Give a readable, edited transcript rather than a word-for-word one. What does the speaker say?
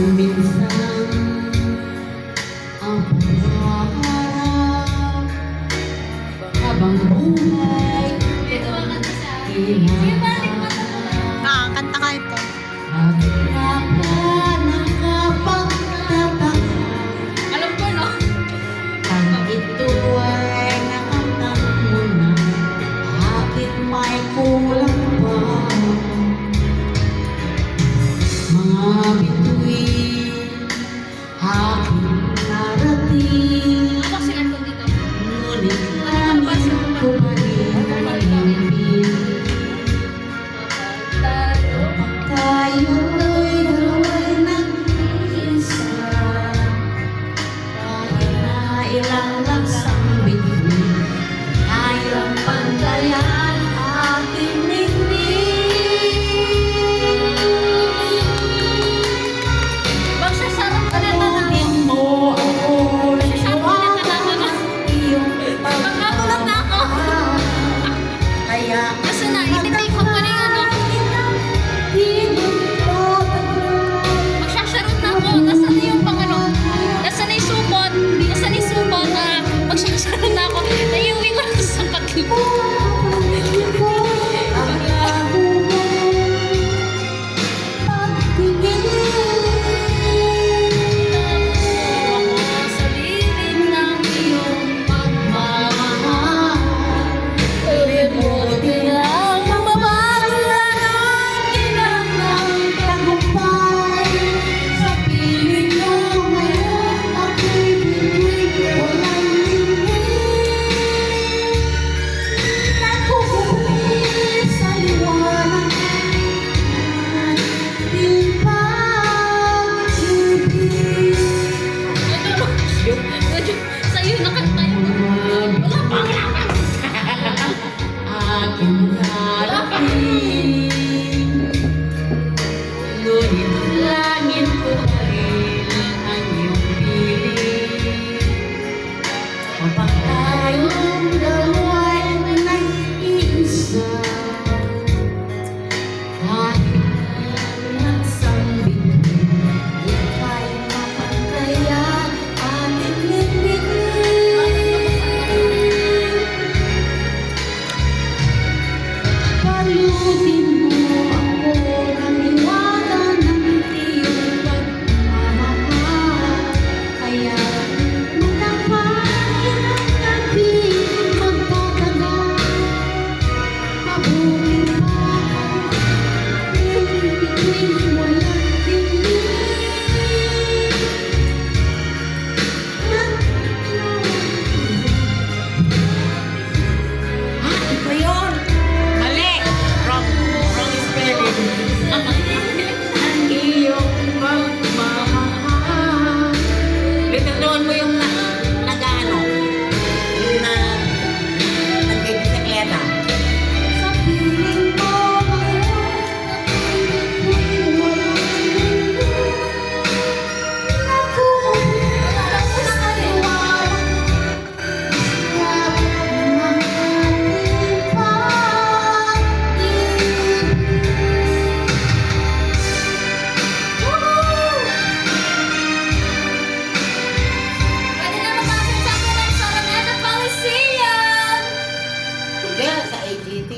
Kung minsan ang pangarap habang buhay Kanta ka ito. Naghirapan ang kapagtataka. Alam ko, no? Ang ito ay nakatang mo na, bakit may kulang pa? Mga bituin, aking narating, Paksikan ko dito. ngunit langit ko pa rin pinipili. Tayo'y dalawa'y nag-iisa, kahit na ilang laksang bituin, kayang pantayan ating ningning. Magsasarap ka na Takutin mo ako ng iwan, iyong Magkatulog na ako. kaya Kasi na, ititake ko pa rin ano. Magsasarap na ako. Nasaan na yung pang ano? Nasaan na yung supot? Nasaan na yung supot? Magsasarap na ako. Naiuwi ko na sa pagkipo. Ako sa lilim ng iyong pagmamahal. Libuti lang mababago lang ang kinanang tagumpay sa piling mo ngayon, ako'y bituin walang lingid. Nakukulit sa liwanag ng ating pag-ibig. Sa'yo nakanta yun. Wala pa. Aking